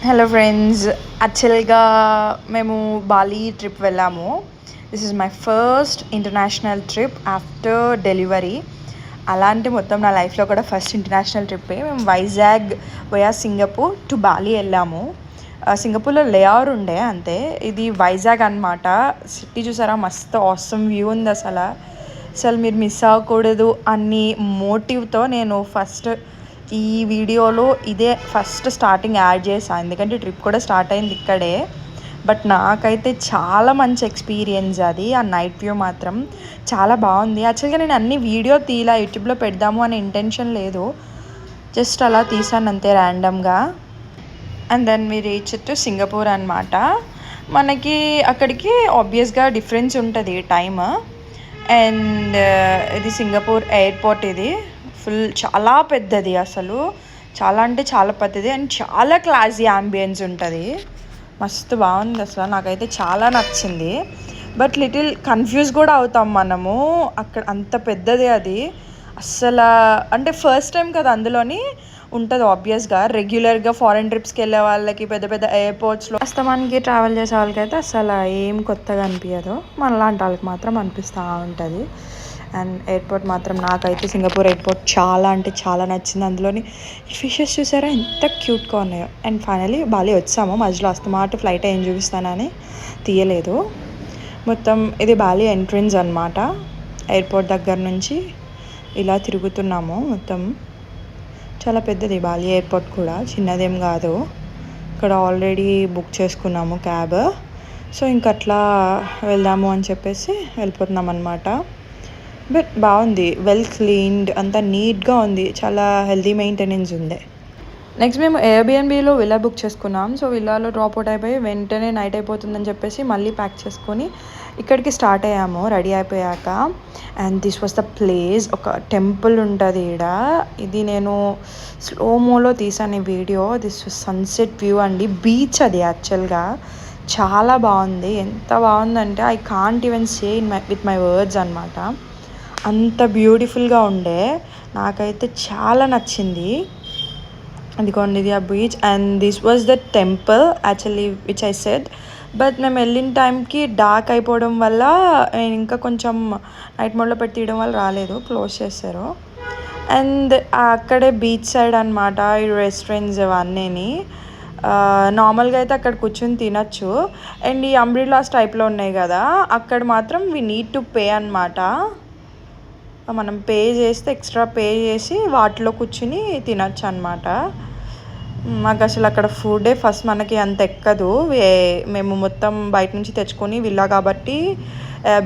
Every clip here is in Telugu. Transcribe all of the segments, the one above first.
హలో ఫ్రెండ్స్, యాక్చువల్గా మేము బాలి ట్రిప్ వెళ్ళాము. This is my first international trip after delivery. అలాంటి మొత్తం నా లైఫ్లో కూడా ఫస్ట్ ఇంటర్నేషనల్ ట్రిప్పే. మేము Vizag via Singapore to Bali వెళ్ళాము. సింగపూర్లో లేఆర్ ఉండే అంతే. ఇది వైజాగ్ అనమాట. సిటీ చూసారా, మస్తు ఆసమ్ వ్యూ ఉంది. అసలు మీరు మిస్ అవ్వకూడదు అన్ని మోటివ్తో నేను ఫస్ట్ ఈ వీడియోలో ఇదే ఫస్ట్ స్టార్టింగ్ యాడ్ చేశాను, ఎందుకంటే ట్రిప్ కూడా స్టార్ట్ అయింది ఇక్కడే. బట్ నాకైతే చాలా మంచి ఎక్స్పీరియన్స్ అది. ఆ నైట్ వ్యూ మాత్రం చాలా బాగుంది. యాక్చువల్గా నేను అన్ని వీడియో తీలా యూట్యూబ్లో పెడదాము అనే ఇంటెన్షన్ లేదు, జస్ట్ అలా తీసాను అంతే ర్యాండమ్గా. And then me reach to Singapore అనమాట. మనకి అక్కడికి ఆబ్వియస్గా డిఫరెన్స్ ఉంటుంది టైమ్. అండ్ ఇది సింగపూర్ ఎయిర్పోర్ట్. ఇది చాలా పెద్దది, అసలు చాలా అంటే చాలా పెద్దది. అండ్ చాలా క్లాసీ అంబియన్స్ ఉంటుంది. మస్తు బాగుంది, అసలు నాకైతే చాలా నచ్చింది. బట్ లిటిల్ కన్ఫ్యూజ్ కూడా అవుతాం మనము, అక్కడ అంత పెద్దది అది. అస్సలు అంటే ఫస్ట్ టైం కదా, అందులోని ఉంటుంది ఆబ్వియస్గా. రెగ్యులర్గా ఫారెన్ ట్రిప్స్కి వెళ్ళే వాళ్ళకి పెద్ద పెద్ద ఎయిర్పోర్ట్స్లో వాస్తవానికి ట్రావెల్ చేసే వాళ్ళకైతే అసలు ఏం కొత్తగా అనిపించదు, మనలాంటి వాళ్ళకి మాత్రం అనిపిస్తూ ఉంటుంది. అండ్ ఎయిర్పోర్ట్ మాత్రం నాకైతే సింగపూర్ ఎయిర్పోర్ట్ చాలా అంటే చాలా నచ్చింది. అందులోని ఫిషెస్ చూసారా ఎంత క్యూట్గా ఉన్నాయో. అండ్ ఫైనలీ బాలి వచ్చాము. మధ్యలో అస్తమాట ఫ్లైట్ ఏం చూపిస్తానని తీయలేదు. మొత్తం ఇది బాలి ఎంట్రన్స్ అనమాట. ఎయిర్పోర్ట్ దగ్గర నుంచి ఇలా తిరుగుతున్నాము. మొత్తం చాలా పెద్దది బాలి ఎయిర్పోర్ట్ కూడా, చిన్నదేం కాదు. ఇక్కడ ఆల్రెడీ బుక్ చేసుకున్నాము క్యాబ్. సో ఇంకట్లా వెళ్దాము అని చెప్పేసి వెళ్ళిపోతున్నాం అనమాట. బట్ బాగుంది, వెల్ క్లీన్డ్, అంతా నీట్గా ఉంది, చాలా హెల్తీ మెయింటెనెన్స్ ఉంది. నెక్స్ట్ మేము ఎయిర్బిఎన్బిలో విల్లా బుక్ చేసుకున్నాం. సో విల్లాలో డ్రాప్ అవుట్ అయిపోయి వెంటనే నైట్ అయిపోతుందని చెప్పేసి మళ్ళీ ప్యాక్ చేసుకొని ఇక్కడికి స్టార్ట్ అయ్యాము రెడీ అయిపోయాక. And this was the place. ఒక టెంపుల్ ఉంటుంది ఈడ. ఇది నేను స్లోమోలో తీసాను ఈ video. This was sunset view అండి. బీచ్ అది యాక్చువల్గా చాలా బాగుంది. ఎంత బాగుందంటే I can't even say with my words అనమాట. అంత బ్యూటిఫుల్గా ఉండే, నాకైతే చాలా నచ్చింది. అదిగోండి ఇది ఆ beach. And this was the temple actually which I said. But మేము వెళ్ళిన టైంకి డార్క్ అయిపోవడం వల్ల నేను ఇంకా కొంచెం నైట్ మోడ్లో పెట్టి తీయడం వల్ల రాలేదు, క్లోజ్ చేశారు. అండ్ అక్కడే బీచ్ సైడ్ అనమాట ఈ రెస్టారెంట్స్ అవన్నీ. నార్మల్గా అయితే అక్కడ కూర్చొని తినచ్చు. అండ్ ఈ అంబ్రిల్లాస్ టైప్లో ఉన్నాయి కదా, అక్కడ మాత్రం వీ నీడ్ టు పే అనమాట. మనం పే చేస్తే ఎక్స్ట్రా పే చేసి వాటిలో కూర్చుని తినచ్చు అనమాట. మాకు అసలు అక్కడ ఫుడే ఫస్ట్ మనకి అంత ఎక్కదు. మేము మొత్తం బయట నుంచి తెచ్చుకొని విల్లా కాబట్టి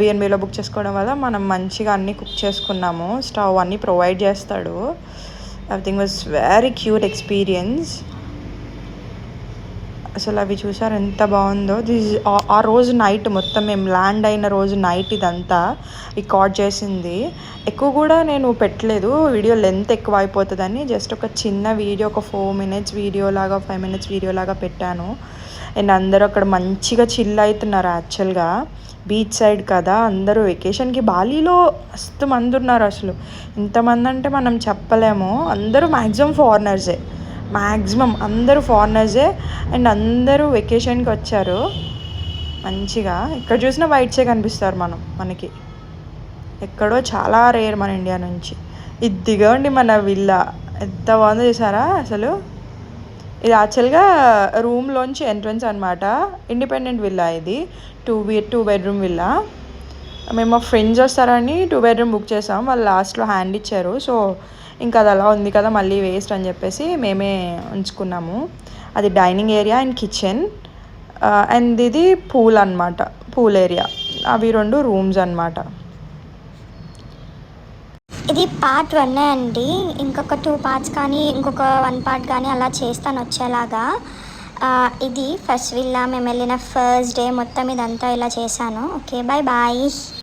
బిఎన్బిలో బుక్ చేసుకోవడం వల్ల మనం మంచిగా అన్నీ కుక్ చేసుకున్నాము. స్టవ్ అన్నీ ప్రొవైడ్ చేస్తాడు. Everything was very cute experience. అసలు అవి చూసారు ఎంత బాగుందో. ఆ రోజు నైట్ మొత్తం మేము ల్యాండ్ అయిన రోజు నైట్ ఇదంతా రికార్డ్ చేసింది. ఎక్కువ కూడా నేను పెట్టలేదు, వీడియో లెంత్ ఎక్కువ అయిపోతుందని జస్ట్ ఒక చిన్న వీడియో, ఒక 4 minutes వీడియో లాగా 5 minutes వీడియో లాగా పెట్టాను. అండ్ అందరూ అక్కడ మంచిగా చిల్ అవుతున్నారు. యాక్చువల్గా బీచ్ సైడ్ కదా, అందరూ వెకేషన్కి బాలీలో మస్తు మంది ఉన్నారు. అసలు ఇంతమంది అంటే మనం చెప్పలేము. అందరూ మ్యాక్సిమం ఫారినర్సే, మ్యాక్సిమం అందరూ ఫారినర్సే. అండ్ అందరూ వెకేషన్కి వచ్చారు. మంచిగా ఇక్కడ చూసినా వైట్సే కనిపిస్తారు మనకి. ఎక్కడో చాలా రేర్ మన ఇండియా నుంచి. ఇదిగోండి మన విల్లా, ఎంత బాగుందో చూసారా అసలు. ఇది యాక్చువల్గా రూమ్లోంచి ఎంట్రన్స్ అనమాట. ఇండిపెండెంట్ విల్లా ఇది. 2 bedroom విల్లా. మేము మా ఫ్రెండ్స్ వస్తారని 2 bedroom బుక్ చేసాం. వాళ్ళు లాస్ట్లో హ్యాండ్ ఇచ్చారు. సో ఇంకా అది అలా ఉంది కదా, మళ్ళీ వేస్ట్ అని చెప్పేసి మేమే ఉంచుకున్నాము. అది dining area and kitchen. And ఇది పూల్ అనమాట, పూల్ ఏరియా. అవి 2 rooms అనమాట. ఇది part 1 అండి. ఇంకొక 2 parts కానీ ఇంకొక 1 part కానీ అలా చేస్తాను వచ్చేలాగా. ఇది ఫస్ట్ విల్లా, మేము వెళ్ళిన ఫస్ట్ డే మొత్తం ఇదంతా ఇలా చేశాను. Okay, bye.